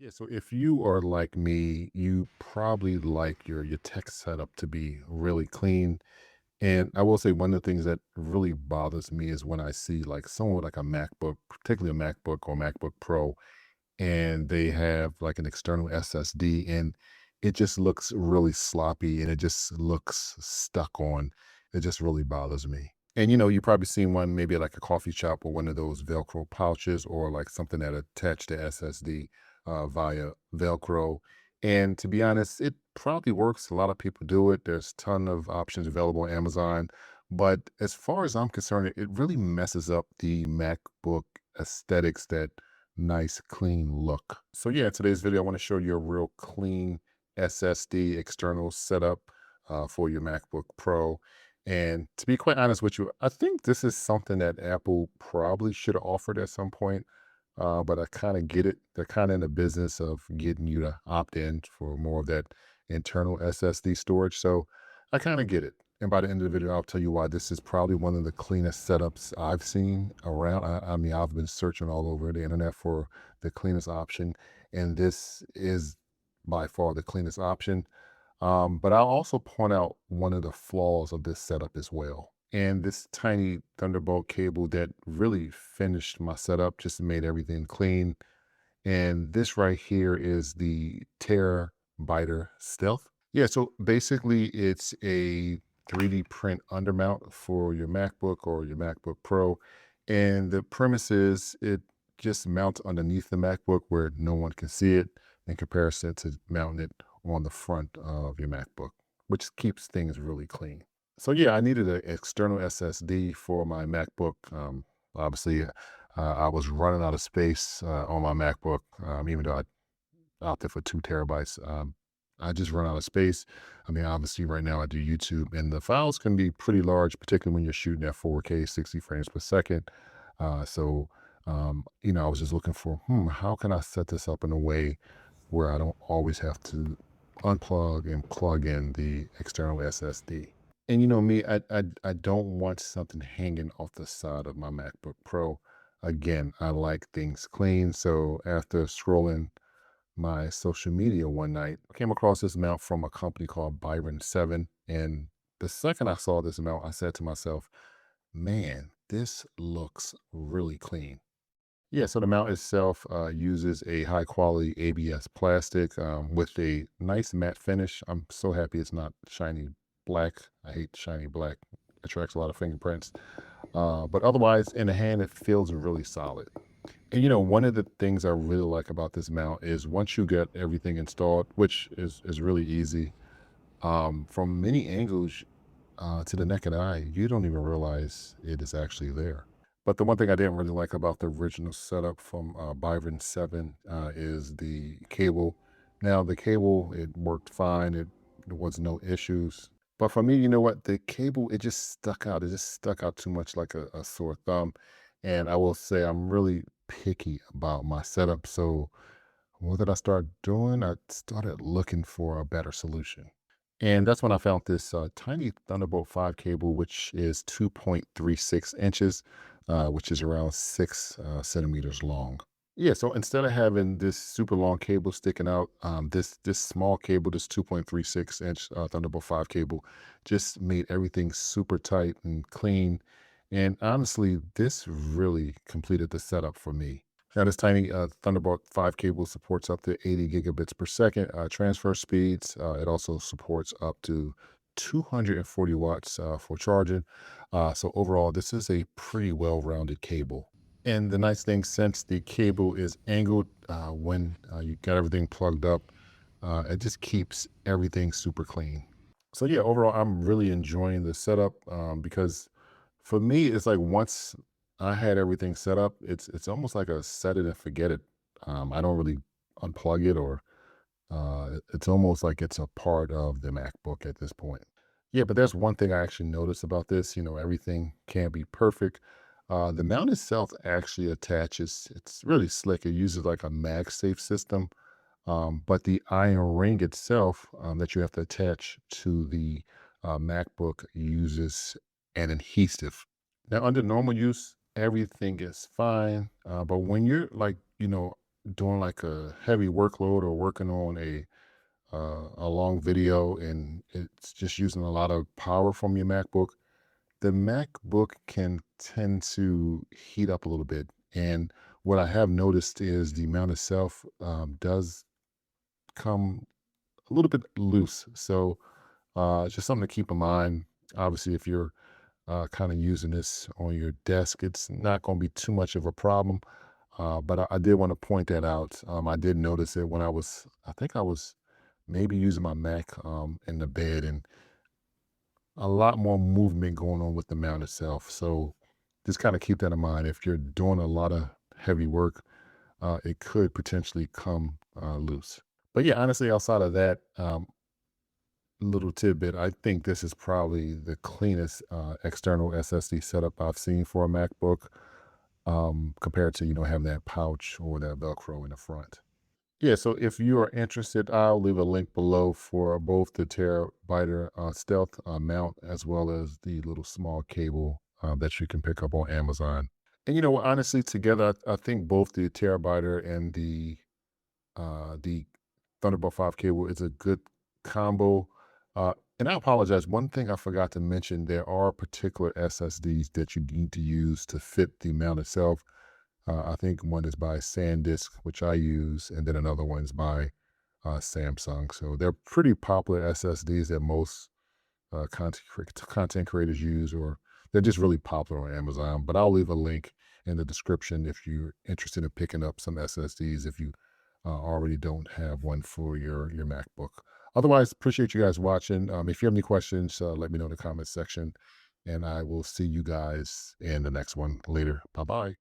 Yeah, so if you are like me, you probably like your tech setup to be really clean. And I will say one of the things that really bothers me is when I see like someone with like a MacBook, particularly a MacBook or MacBook Pro, and they have like an external SSD and it just looks really sloppy and it just looks stuck on. It just really bothers me. And you probably seen one maybe at like a coffee shop or one of those Velcro pouches or like something that attached to SSD via Velcro. And to be honest, it probably works. A lot of people do it. There's a ton of options available on Amazon. But as far as I'm concerned, it really messes up the MacBook aesthetics, that nice clean look. So yeah, in today's video, I want to show you a real clean SSD external setup for your MacBook Pro. And to be quite honest with you, I think this is something that Apple probably should have offered at some point. But I kind of get it. They're kind of in the business of getting you to opt in for more of that internal SSD storage. So I kind of get it. And by the end of the video, I'll tell you why this is probably one of the cleanest setups I've seen around. I mean, I've been searching all over the internet for the cleanest option, and this is by far the cleanest option. But I'll also point out one of the flaws of this setup as well. And this tiny Thunderbolt cable that really finished my setup, just made everything clean. And this right here is the TeraBiter Stealth. Yeah, so basically it's a 3D print undermount for your MacBook or your MacBook Pro. And the premise is it just mounts underneath the MacBook where no one can see it in comparison to mounting it on the front of your MacBook, which keeps things really clean. So yeah, I needed an external SSD for my MacBook. Obviously, I was running out of space on my MacBook, even though I opted for 2 terabytes. I just run out of space. I mean, obviously, right now I do YouTube, and the files can be pretty large, particularly when you're shooting at 4K, 60 frames per second. I was just looking for, how can I set this up in a way where I don't always have to unplug and plug in the external SSD. And you know me, I don't want something hanging off the side of my MacBook Pro. Again, I like things clean. So after scrolling my social media one night, I came across this mount from a company called Byron Seven. And the second I saw this mount, I said to myself, man, this looks really clean. Yeah, so the mount itself uses a high quality ABS plastic with a nice matte finish. I'm so happy it's not shiny black. I hate shiny black. Attracts a lot of fingerprints. But otherwise, in the hand, it feels really solid. And one of the things I really like about this mount is once you get everything installed, which is really easy, from many angles to the naked eye, you don't even realize it is actually there. But the one thing I didn't really like about the original setup from Byron 7 is the cable. Now, the cable, it worked fine. There was no issues. But for me, you know what? The cable, it just stuck out. It just stuck out too much like a sore thumb. And I will say I'm really picky about my setup. So what did I start doing? I started looking for a better solution. And that's when I found this tiny Thunderbolt 5 cable, which is 2.36 inches, which is around 6 centimeters long. Yeah, so instead of having this super long cable sticking out, this small cable, this 2.36 inch Thunderbolt 5 cable, just made everything super tight and clean. And honestly, this really completed the setup for me. Now, this tiny Thunderbolt 5 cable supports up to 80 gigabits per second transfer speeds. It also supports up to 240 watts for charging. So overall, this is a pretty well-rounded cable. And the nice thing, since the cable is angled when you got everything plugged up, it just keeps everything super clean. So yeah, overall, I'm really enjoying the setup because for me, it's like once I had everything set up, it's almost like a set it and forget it. I don't really unplug it, or it's almost like it's a part of the MacBook at this point. Yeah, but there's one thing I actually noticed about this. Everything can't be perfect. The mount itself actually attaches. It's really slick. It uses like a MagSafe system, but the iron ring itself that you have to attach to the MacBook uses an adhesive. Now, under normal use, everything is fine. But when you're like, doing like a heavy workload or working on a long video and it's just using a lot of power from your MacBook, the MacBook can tend to heat up a little bit. And what I have noticed is the mount itself does come a little bit loose. So it's just something to keep in mind. Obviously, if you're kind of using this on your desk, it's not going to be too much of a problem. But I did want to point that out. I did notice it when I think I was maybe using my Mac in the bed, and a lot more movement going on with the mount itself. So just kind of keep that in mind. If you're doing a lot of heavy work, it could potentially come loose. But yeah, honestly, outside of that, little tidbit, I think this is probably the cleanest external SSD setup I've seen for a MacBook, compared to, having that pouch or that Velcro in the front. Yeah, so if you are interested, I'll leave a link below for both the TeraBiter Stealth mount as well as the little small cable that you can pick up on Amazon. And honestly, together, I think both the TeraBiter and the Thunderbolt 5 cable is a good combo. And I apologize. One thing I forgot to mention, there are particular SSDs that you need to use to fit the mount itself. I think one is by SanDisk, which I use, and then another one is by Samsung. So they're pretty popular SSDs that most content creators use, or they're just really popular on Amazon. But I'll leave a link in the description if you're interested in picking up some SSDs if you already don't have one for your MacBook. Otherwise, appreciate you guys watching. If you have any questions, let me know in the comments section, and I will see you guys in the next one later. Bye bye.